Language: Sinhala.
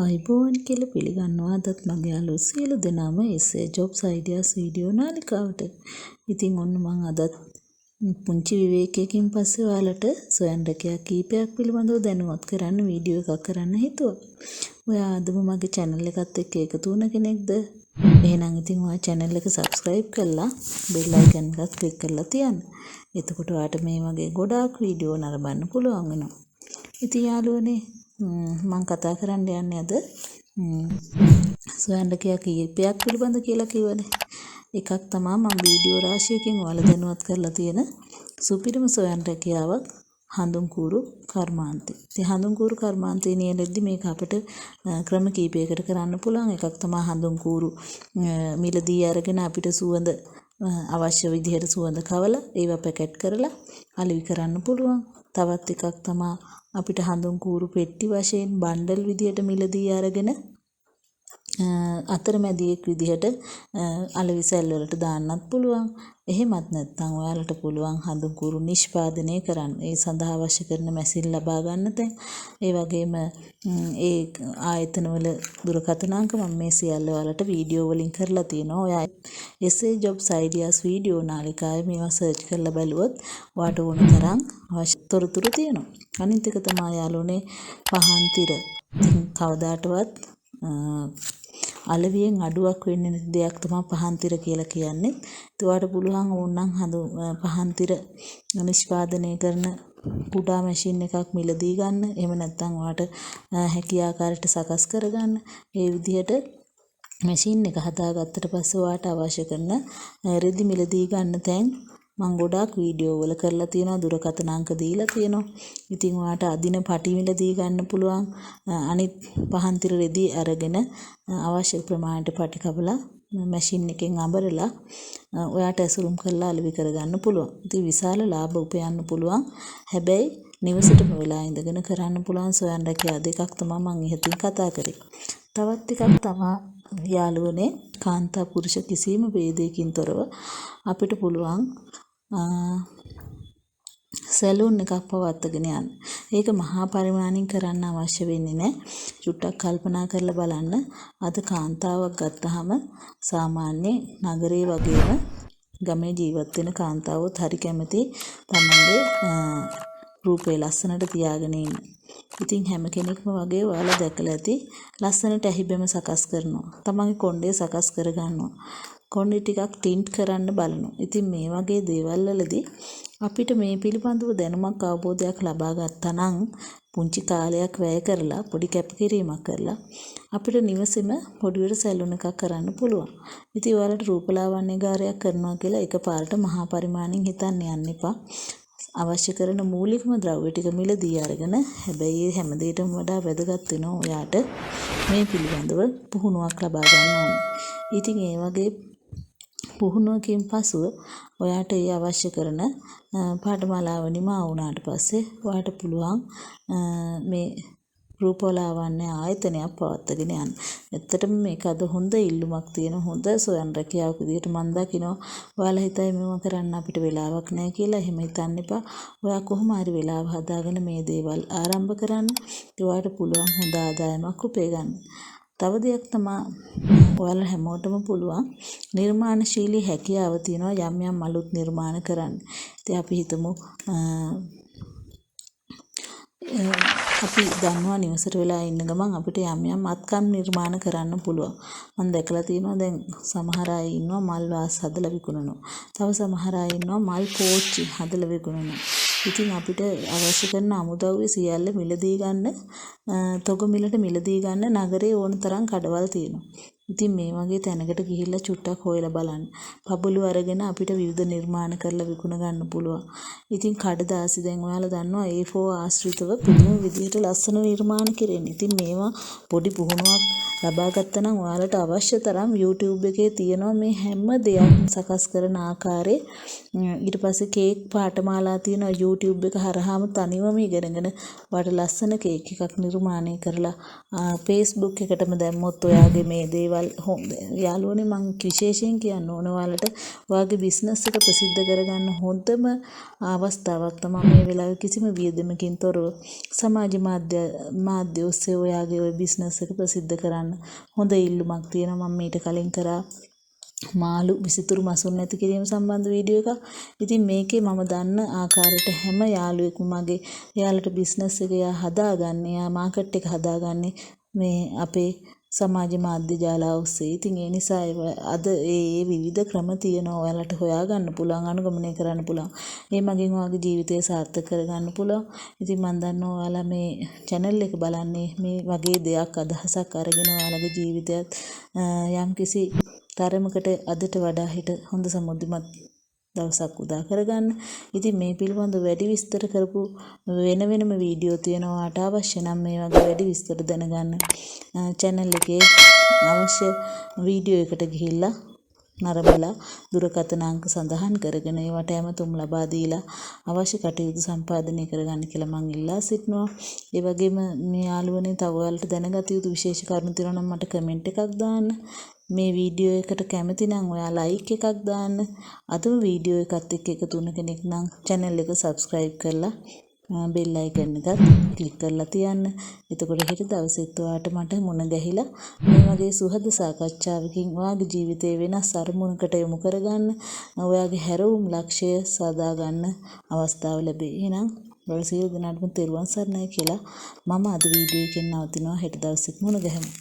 ආයිබෝන් කියලා පිළිගන්නවා අදත් මගේ යාළුවෝ සියලු දෙනාම essay jobs ideas වීඩියෝ නාලිකාවට. ඉතින් ඔන්න මම අදත් පුංචි විවේකයකින් පස්සේ ඔයාලට සොයන් රැකියා කීපයක් පිළිබඳව දැනුවත් කරන්න වීඩියෝ එකක් කරන්න හිතුවා. ඔයා අදම මගේ channel එකත් එක්ක එකතු වුණ කෙනෙක්ද? එහෙනම් ඉතින් ඔයා channel එක subscribe කරලා bell icon එකත් click කරලා තියන්න. එතකොට ඔයාට මේ වගේ ගොඩාක් වීඩියෝ නරඹන්න පුළුවන් වෙනවා. ඉතින් යාළුවනේ මම කතා කරන්න යන්නේ අද සොයන් රැකියා කීපයක් පිළිබඳ කියලා කිව්වනේ. එකක් තමයි මම වීඩියෝ රාශියකින් ඔයාලා දැනුවත් කරලා තියෙන සුපිරිම සොයන් රැකියාවක් හඳුන්කూరు කර්මාන්තය. ඉතින් හඳුන්කూరు කර්මාන්තයේ නියැලෙද්දි මේක අපිට ක්‍රම කීපයකට කරන්න පුළුවන්. එකක් තමයි හඳුන්කూరు මිලදී අරගෙන අපිට සුවඳ අවශ්‍ය විදිහට සුවඳ කවලා ඒවා පැකට් කරලා අලෙවි කරන්න පුළුවන්. තවත් එකක් තමයි අපිට හඳුන්කూరు පෙට්ටි වශයෙන් බණ්ඩල් විදියට මිලදී අරගෙන අතරමැදියෙක් විදිහට අලෙවි සැල් වලට දාන්නත් පුළුවන්. එහෙමත් නැත්නම් ඔයාලට පුළුවන් හඳුන්කూరు නිෂ්පාදනය කරන්න. ඒ සඳහා අවශ්‍ය කරන මැෂින් ලබා ගන්න තැන්. ඒ වගේම ඒ ආයතනවල දුරකථන අංක මම මේ සියල්ල ඔයාලට වීඩියෝ වලින් කරලා තියෙනවා. ඔයා essay jobs ideas වීඩියෝ නාලිකාවේ මේවා සර්ච් කරලා බලුවොත් ඔයාට ඕන තරම් අවශ්‍ය තොරතුරු තියෙනවා. අනිත් එක තමයි යාළුවනේ පහන් තිර. කවදාටවත් අලවියෙන් අඩුවක් වෙන්නේ නැති දෙයක් තමයි පහන් තිර කියලා කියන්නේ. ඒවට පුළුවන් ඕනනම් පහන් තිර නිෂ්පාදනය කරන කුඩා මැෂින් එකක් මිලදී ගන්න. එහෙම නැත්නම් ඔයාට හැකිය ආකාරයට සකස් කරගන්න. ඒ විදිහට මැෂින් එක හදාගත්තට පස්සේ ඔයාට අවශ්‍ය කරන රෙදි මිලදී ගන්න තැන් මම ගොඩාක් වීඩියෝ වල කරලා තියෙනවා. දුරකථන අංක දීලා තියෙනවා. ඉතින් ඔයාට අදින පටි මිලදී ගන්න පුළුවන්. අනිත් පහන් තිර රෙදි අරගෙන අවශ්‍ය ප්‍රමාණයට පටි කපලා මැෂින් එකෙන් අඹරලා ඔයාට ඇසුරුම් කරලා අලෙවි කරගන්න පුළුවන්. ඉතින් විශාල ලාභ උපයන්න පුළුවන්. හැබැයි නිවසටම වෙලා ඉඳගෙන කරන්න පුළුවන් සොයන් රැකියා දෙකක් තමයි මම ඉහතින් කතා කරේ. තවත් එකක් තමයි යාළුවනේ කාන්තා පුරුෂ කිසිම ભેදයකින් තොරව අපිට පුළුවන් සැලූන් එකක් පවත්වාගෙන යන්න. ඒක මහා පරිමාණින් කරන්න අවශ්‍ය වෙන්නේ නැහැ. චුට්ටක් කල්පනා කරලා බලන්න. අද කාන්තාවක් ගත්තාම සාමාන්‍ය නගරේ වගේම ගමේ ජීවත් වෙන කාන්තාවොත් හරි කැමති තමන්ගේ රූපේ ලස්සනට තියාගෙන ඉන්න. ඉතින් හැම කෙනෙක්ම වගේ ඔයාලා දැකලා ඇති ලස්සනට ඇහිබෙම සකස් කරනවා. තමන්ගේ කොණ්ඩේ සකස් කර ගන්නවා. කොණ්ඩේ ටිකක් ටින්ට් කරන්න බලනවා. ඉතින් මේ වගේ දේවල් වලදී අපිට මේ පිළිබඳව දැනුමක් අවබෝධයක් ලබා ගත්තා නම් පුංචි කාලයක් වැය කරලා පොඩි කැපකිරීමක් කරලා අපිට නිවසේම පොඩිවට සැලුන් එකක් කරන්න පුළුවන්. ඉතින් ඔයාලට රූපලාවන්‍ය ගාරයක් කරනවා කියලා එකපාරට මහා පරිමාණින් හිතන්න යන්න එපා. අවශ්‍ය කරන මූලිකම ද්‍රව්‍ය ටික මිලදී අරගෙන හැබැයි හැම දෙයකටම වඩා වැදගත් වෙනවා ඔයාට මේ පිළිබඳව පුහුණුවක් ලබා ගන්න ඕනේ. ඉතින් ඒ වගේ පුහුණුවකින් පසුව ඔයාට ඒ අවශ්‍ය කරන පාඨමාලාව නිමා වුණාට පස්සේ ඔයාට පුළුවන් මේ රූපලාවන්‍ය ආයතනයක් පවත්වාගෙන යන්න. ඇත්තටම මේක අද හොඳ ඉල්ලුමක් තියෙන හොඳ සොයන් රැකියාවක් විදිහට මම දකිනවා. ඔයාලා හිතයි මේව කරන්න අපිට වෙලාවක් නැහැ කියලා. එහෙම හිතන්න එපා. ඔයා කොහොම හරි වෙලාව හදාගෙන මේ දේවල් ආරම්භ කරන්න. ඔයාට පුළුවන් හොඳ ආදායමක් උපය ගන්න. තව දෙයක් තමයි ඔයාලා හැමෝටම පුළුවන් නිර්මාණශීලී හැකියාව තියෙනවා යම් යම් අලුත් නිර්මාණ කරන්න. ඉතින් අපි හිතමු අපි දන්නවා නිවසට වෙලා ඉන්න ගමන් අපිට යම් යම් අත්කම් නිර්මාණ කරන්න පුළුවන්. මම දැකලා තියෙනවා දැන් සමහර අය ඉන්නවා මල් වාස් හදලා විකුණනවා. තව සමහර අය ඉන්නවා මල් පෝච්චි හදලා විකුණනවා. ඉතින් අපිට අවශ්‍ය කරන අමුද්‍රව්‍ය සියල්ල මිලදී ගන්න තොග මිලට මිලදී ගන්න නගරේ ඕන තරම් කඩවල් තියෙනවා. ඉතින් මේ වගේ තැනකට ගිහිල්ලා චුට්ටක් හොයලා බලන්න. පබළු අරගෙන අපිට විවිධ නිර්මාණ කරලා විකුණ ගන්න පුළුවන්. ඉතින් කඩදාසි දැන් ඔයාලා දන්නවා A4 ආශ්‍රිතව පුදුම විදිහට ලස්සන නිර්මාණ කෙරෙන්නේ. ඉතින් මේවා පොඩි පුහුණුවක් ලබා ගත්තා නම් ඔයාලට අවශ්‍ය තරම් YouTube එකේ තියෙනවා මේ හැම දෙයක්ම සකස් කරන ආකාරයේ. ඊට පස්සේ කේක් පාඨමාලා තියෙනවා YouTube එක හරහාම තනිවම ඉගෙනගෙන ඔයාලට ලස්සන කේක් එකක් නිර්මාණය කරලා Facebook එකටම දැම්මොත් ඔයාගේ මේ දේවල් දේවල් යාළුවනේ මම විශේෂයෙන් කියන්න ඕන ඔයාලට ඔයාගේ බිස්නස් එක ප්‍රසිද්ධ කරගන්න හොඳම අවස්ථාවක් තමයි මේ වෙලාවේ කිසිම වියදමකින් තොරව සමාජ මාධ්‍ය ඔස්සේ ඔයාගේ ওই බිස්නස් එක ප්‍රසිද්ධ කරන්න හොඳ ඉල්ලුමක් තියෙනවා. මම ඊට කලින් කරා මාළු විසිතුරු මසුන් නැති කිරීම සම්බන්ධ වීඩියෝ එකක්. ඉතින් මේකේ මම දන්න ආකාරයට හැම යාළුවෙක්ම මගේ එයාලට බිස්නස් එක හදාගන්නේ, එයා මාකට් එක හදාගන්නේ මේ අපේ සමාජ මාධ්‍ය ජාලා ඔස්සේ. ඉතින් ඒ නිසා අද ඒ විවිධ ක්‍රම තියෙනවා ඔයාලට හොයාගන්න පුළුවන්, අනුගමනය කරන්න පුළුවන්. ඒ මගින් ඔයාගේ ජීවිතය සාර්ථක කරගන්න පුළුවන්. ඉතින් මම දන්නවා ඔයාලා මේ channel එක බලන්නේ මේ වගේ දෙයක් අදහසක් අරගෙන ඔයාලගේ ජීවිතයත් යම්කිසි තරමකට අදට වඩා හිට හොඳ සමුද්දිමත් දවසක් උදා කරගන්න. ඉතින් මේ පිළිබඳව වැඩි විස්තර කරපු වෙනම වීඩියෝ තියෙනවා. ඔයාට අවශ්‍ය නම් මේ වගේ වැඩි විස්තර දැනගන්න channel එකේ අවශ්‍ය වීඩියෝ එකට ගිහිල්ලා නරඹලා දුරකථන අංක සඳහන් කරගෙන ඒවට ඇමතුම් ලබා දීලා අවශ්‍ය කටයුතු සම්පාදනය කරගන්න කියලා මම ඉල්ලා සිටිනවා. ඒ වගේම මේ යාළුවනේ තව ඔයාලට දැනගත යුතු විශේෂ කරුණු තියෙනවා නම් මට කමෙන්ට් එකක් දාන්න. මේ වීඩියෝ එකට කැමති නම් ඔයා ලයික් එකක් දාන්න. අදම වීඩියෝ එකත් එක්ක එකතු වෙන කෙනෙක් නම් channel එක subscribe කරලා බෙල් අයිකන් එකත් ක්ලික් කරලා තියන්න. එතකොට හෙට දවසෙත් ඔයාට මට මුණ ගැහිලා මේ වගේ සුහද සාකච්ඡාවකින් ඔයාගේ ජීවිතේ වෙනස් අරමුණකට යොමු කරගන්න, ඔයාගේ හැරවුම් ලක්ෂ්‍ය සාදා ගන්න අවස්ථාව ලැබේ. එහෙනම් ඔයාලා සියලු දෙනාටම තෙරුවන් සරණයි කියලා මම අද වීඩියෝ එකෙන් නවතිනවා. හෙට දවසෙත් මුණ ගැහෙමු.